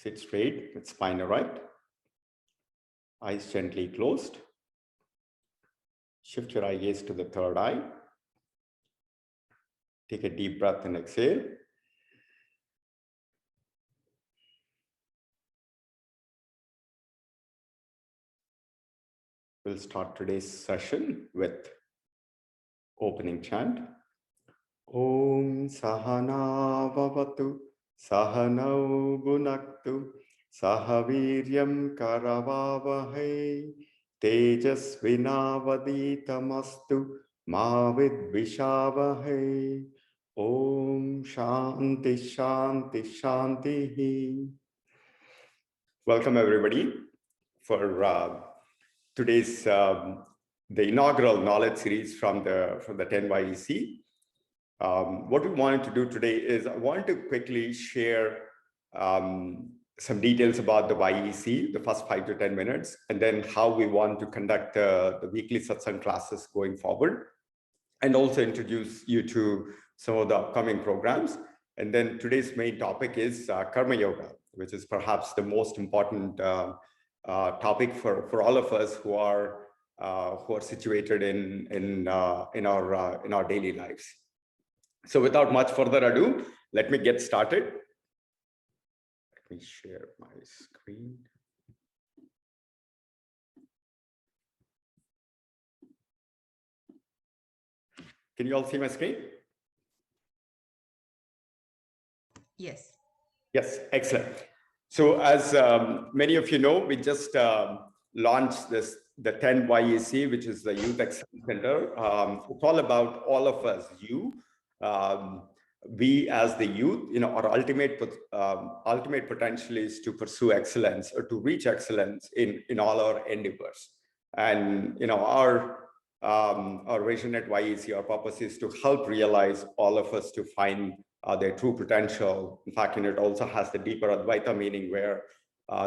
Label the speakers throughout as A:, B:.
A: Sit straight with spine erect. Eyes gently closed. Shift your eye gaze to the third eye. Take a deep breath and exhale. We'll start today's session with opening chant. Om Sahana Vavatu Sahanau Bhunaktu Sahaviryam Karavavahai Tejasvinavaditamastu Ma Vidvishavahai. Om Shanti Shanti Shanti. Welcome everybody for today's the inaugural knowledge series from the 10 YEC. What we wanted to do today is I wanted to quickly share some details about the YEC, the first 5 to 10 minutes, and then how we want to conduct the weekly satsang classes going forward, and also introduce you to some of the upcoming programs. And then today's main topic is Karma Yoga, which is perhaps the most important topic for all of us who are situated in our daily lives. So without much further ado, let me get started. Let me share my screen. Can you all see my screen?
B: Yes.
A: Yes, excellent. So as many of you know, we just launched the 10 YEC, which is the Youth Excellence Center. It's all about all of us, you. We as the youth, our ultimate potential is to pursue excellence or to reach excellence in all our endeavors. And our vision at YEC, our purpose is to help realize all of us to find their true potential. In fact, it also has the deeper Advaita meaning where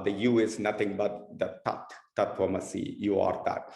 A: the you is nothing but the Tatvamasi, you are that.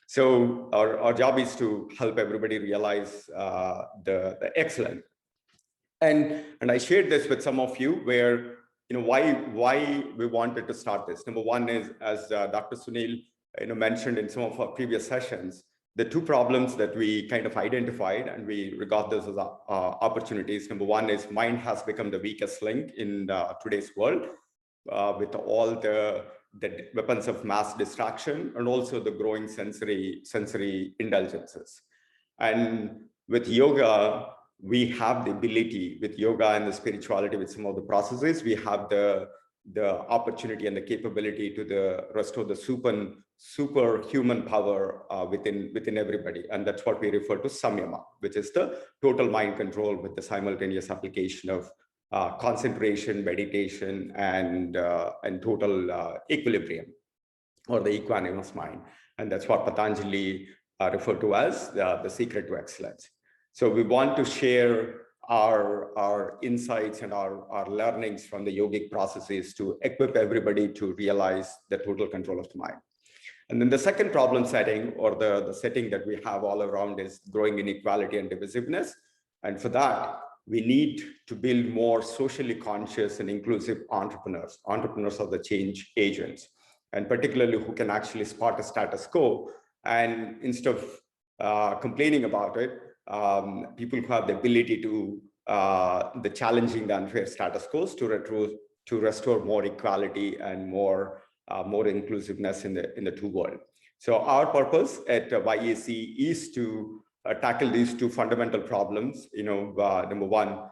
A: So our job is to help everybody realize the excellence. And I shared this with some of you where, why we wanted to start this. Number one is, as Dr. Sunil mentioned in some of our previous sessions, the two problems that we kind of identified, and we regard those as opportunities. Number one is mind has become the weakest link in today's world with all the weapons of mass distraction and also the growing sensory indulgences. And with yoga, we have the ability, with yoga and the spirituality, with some of the processes, we have the opportunity and the capability to restore the superhuman power within everybody. And that's what we refer to samyama, which is the total mind control with the simultaneous application of concentration, meditation, and total equilibrium, or the equanimous mind. And that's what Patanjali referred to as the secret to excellence. So we want to share our insights and our learnings from the yogic processes to equip everybody to realize the total control of the mind. And then the second problem setting, or the setting that we have all around, is growing inequality and divisiveness. And for that, we need to build more socially conscious and inclusive entrepreneurs. Entrepreneurs are the change agents, and particularly who can actually spot a status quo. And instead of complaining about it, people who have the ability to the challenging the unfair status quo to restore more equality and more inclusiveness in the two world. So our purpose at YEC is to tackle these two fundamental problems. Number one,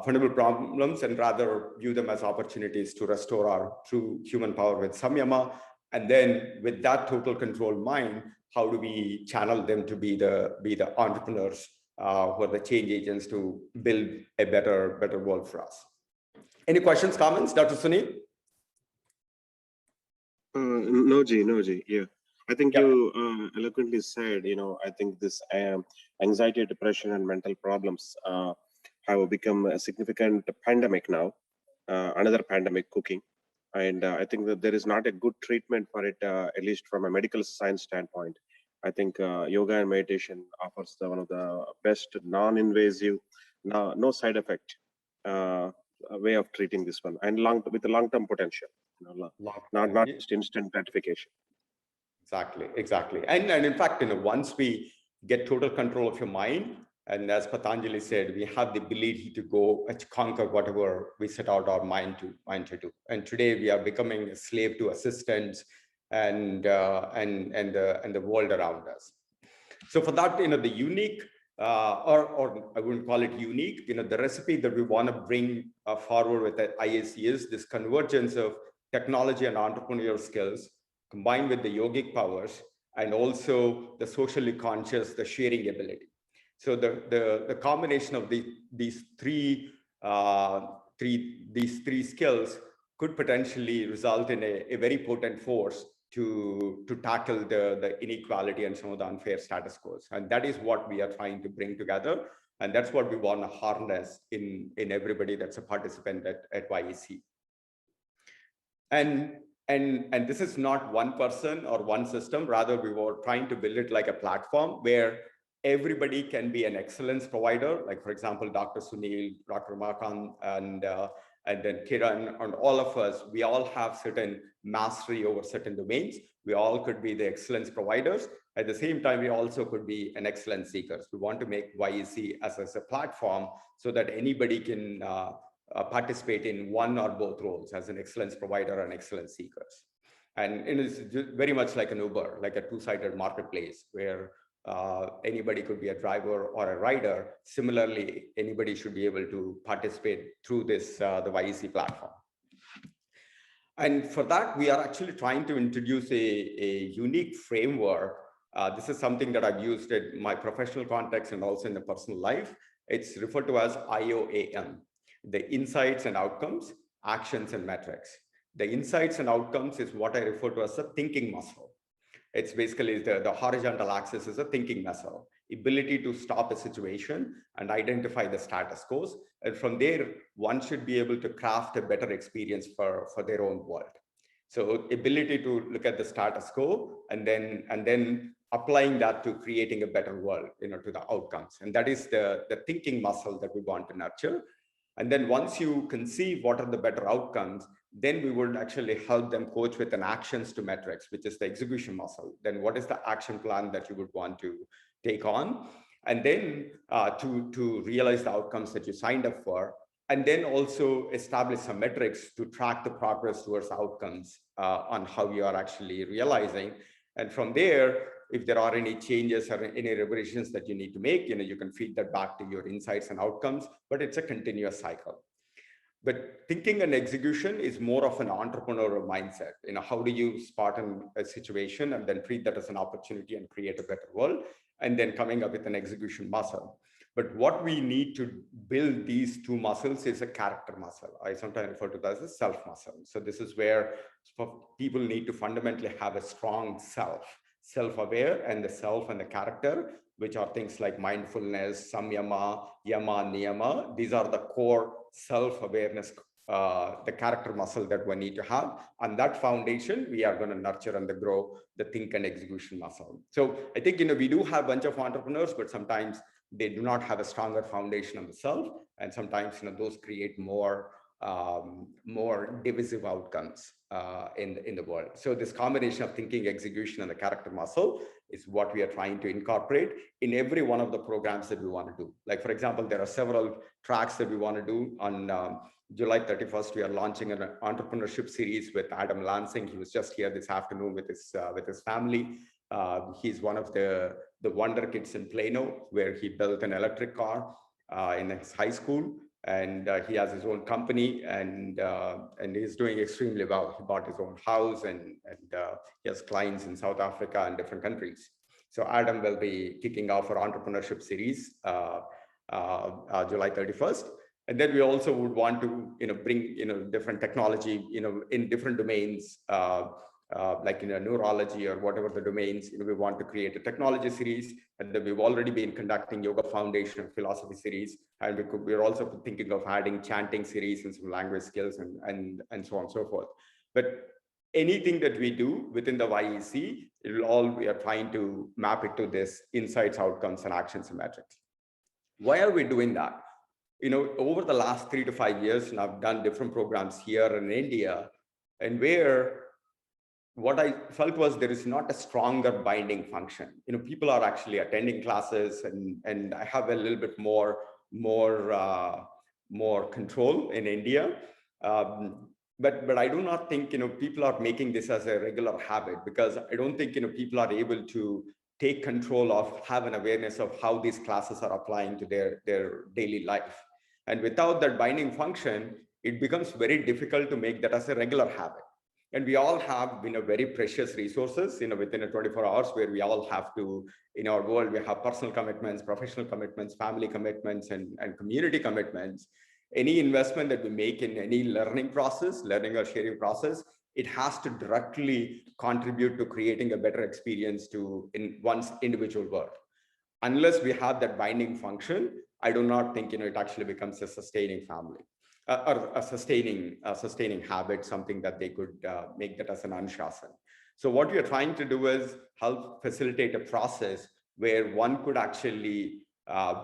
A: fundamental problems, and rather view them as opportunities to restore our true human power with samyama. And then with that total control mind, how do we channel them to be the entrepreneurs who are the change agents to build a better world for us? Any questions, comments, Dr. Sunil?
C: No, G. Yeah, I think you eloquently said. I think this anxiety, depression, and mental problems have become a significant pandemic now. Another pandemic cooking. And I think that there is not a good treatment for it, at least from a medical science standpoint. I think yoga and meditation offers one of the best non-invasive, no side effect way of treating this one, and with a long-term potential, not just instant gratification.
A: Exactly. And in fact, once we get total control of your mind, and as Patanjali said, we have the ability to go and conquer whatever we set out our mind to do. And today we are becoming a slave to assistants and the world around us. So for that, the unique, or I wouldn't call it unique, the recipe that we want to bring forward with the IEC is this convergence of technology and entrepreneurial skills combined with the yogic powers and also the socially conscious, the sharing ability. So the combination of these three skills could potentially result in a very potent force to tackle the inequality and some of the unfair status quos. And that is what we are trying to bring together. And that's what we want to harness in everybody that's a participant at YEC. And this is not one person or one system. Rather, we were trying to build it like a platform where everybody can be an excellence provider. Like, for example, Dr. Sunil, Dr. Makan, and then Kiran, and all of us, we all have certain mastery over certain domains. We all could be the excellence providers. At the same time, we also could be an excellence seekers. We want to make YEC as a platform so that anybody can participate in one or both roles as an excellence provider and excellence seekers. And it is very much like an Uber, like a two-sided marketplace where anybody could be a driver or a rider. Similarly, anybody should be able to participate through this, the YEC platform. And for that, we are actually trying to introduce a unique framework. This is something that I've used in my professional context and also in the personal life. It's referred to as IOAM, the insights and outcomes, actions and metrics. The insights and outcomes is what I refer to as a thinking muscle. It's basically the horizontal axis is a thinking muscle, ability to stop a situation and identify the status quo. And from there, one should be able to craft a better experience for their own world. So ability to look at the status quo and then applying that to creating a better world, to the outcomes. And that is the thinking muscle that we want to nurture. And then once you conceive what are the better outcomes, then we would actually help them coach with an actions to metrics, which is the execution muscle. Then what is the action plan that you would want to take on? And then to realize the outcomes that you signed up for. And then also establish some metrics to track the progress towards outcomes on how you are actually realizing. And from there, if there are any changes or any revisions that you need to make, you can feed that back to your insights and outcomes, but it's a continuous cycle. But thinking and execution is more of an entrepreneurial mindset. How do you spot a situation and then treat that as an opportunity and create a better world, and then coming up with an execution muscle. But what we need to build these two muscles is a character muscle. I sometimes refer to that as a self muscle. So this is where people need to fundamentally have a strong self-aware, and the self and the character, which are things like mindfulness, samyama, yama, niyama. These are the core self-awareness, the character muscle that we need to have. On that foundation, we are going to nurture and grow the think and execution muscle. So I think, we do have a bunch of entrepreneurs, but sometimes they do not have a stronger foundation on the self. And sometimes, those create more divisive outcomes in the world. So this combination of thinking, execution, and the character muscle is what we are trying to incorporate in every one of the programs that we want to do. Like, for example, there are several tracks that we want to do. On July 31st, we are launching an entrepreneurship series with Adam Lansing. He was just here this afternoon with his family. He's one of the wonder kids in Plano, where he built an electric car in his high school. And he has his own company, and he's doing extremely well. He bought his own house, and he has clients in South Africa and different countries. So Adam will be kicking off our entrepreneurship series July 31st. And then we also would want to bring different technology in different domains, like neurology or whatever the domains. We want to create a technology series, and then we've already been conducting yoga foundation philosophy series, and we're also thinking of adding chanting series and some language skills and so on and so forth. But anything that we do within the YEC, we are trying to map it to this insights, outcomes, and actions and metrics. Why are we doing that? over the last 3 to 5 years, and I've done different programs here in India, and where what I felt was there is not a stronger binding function. People are actually attending classes, and I have a little bit more control in India. But I do not think people are making this as a regular habit, because I don't think people are able to take control of, have an awareness of how these classes are applying to their daily life. And without that binding function, it becomes very difficult to make that as a regular habit. And we all have very precious resources within a 24 hours, where we all have to, in our world, we have personal commitments, professional commitments, family commitments, and community commitments. Any investment that we make in any learning or sharing process, it has to directly contribute to creating a better experience in one's individual world. Unless we have that binding function, I do not think it actually becomes a sustaining family. Or a sustaining habit, something that they could make that as an anushasana. So what we are trying to do is help facilitate a process where one could actually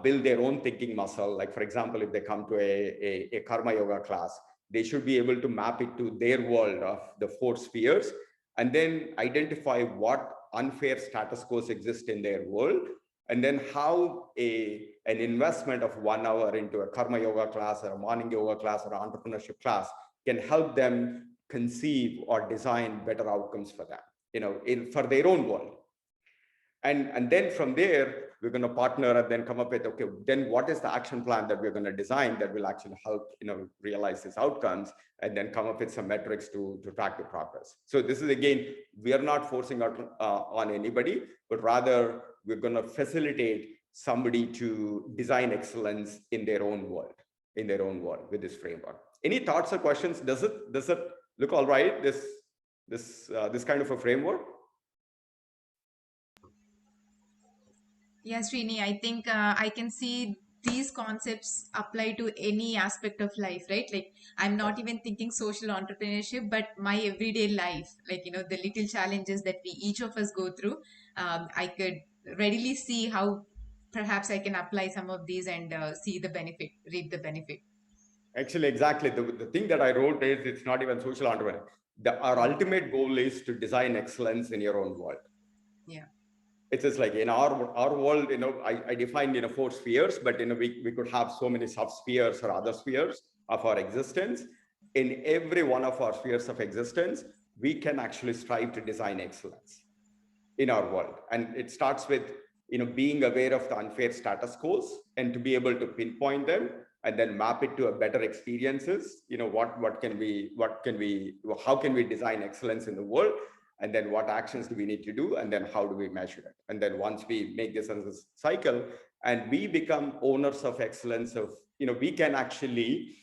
A: build their own thinking muscle. Like, for example, if they come to a karma yoga class, they should be able to map it to their world of the 4 spheres, and then identify what unfair status quos exist in their world, and then how an investment of 1 hour into a karma yoga class or a morning yoga class or an entrepreneurship class can help them conceive or design better outcomes for them, for their own world. And then from there, we're going to partner and then come up with, okay, then what is the action plan that we're going to design that will actually help, realize these outcomes, and then come up with some metrics to track the progress. So this is, again, we are not forcing out on anybody, but rather we're going to facilitate somebody to design excellence in their own world, with this framework. Any thoughts or questions? Does it look all right, this kind of a framework?
B: Yes, Srini, I think I can see these concepts apply to any aspect of life, right? Like, I'm not even thinking social entrepreneurship, but my everyday life, like, the little challenges that each of us go through. I could readily see how perhaps I can apply some of these and see the benefit, reap the benefit.
A: Actually, exactly. The thing that I wrote is, it's not even social entrepreneur. Our ultimate goal is to design excellence in your own world.
B: Yeah.
A: It's just like in our world, I defined 4 spheres, but we could have so many sub-spheres or other spheres of our existence. In every one of our spheres of existence, we can actually strive to design excellence in our world. And it starts with being aware of the unfair status quos, and to be able to pinpoint them and then map it to a better experiences. How can we design excellence in the world? And then what actions do we need to do? And then how do we measure it? And then once we make this as a cycle and we become owners of excellence, we can actually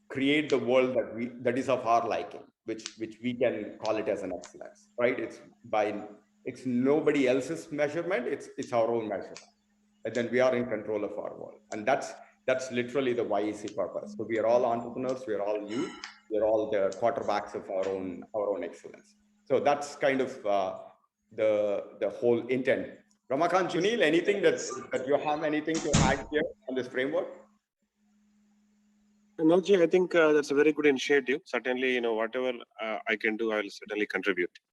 A: create the world that is of our liking, which we can call it as an excellence, right? It's nobody else's measurement, it's our own measurement. And then we are in control of our world. And that's literally the YEC purpose. So we are all entrepreneurs, we are all youth, we're all the quarterbacks of our own excellence. So that's kind of the whole intent. Ramakant, Sunil, anything that you have anything to add here on this framework?
C: No, Ji, I think that's a very good initiative. Certainly, whatever I can do, I will certainly contribute.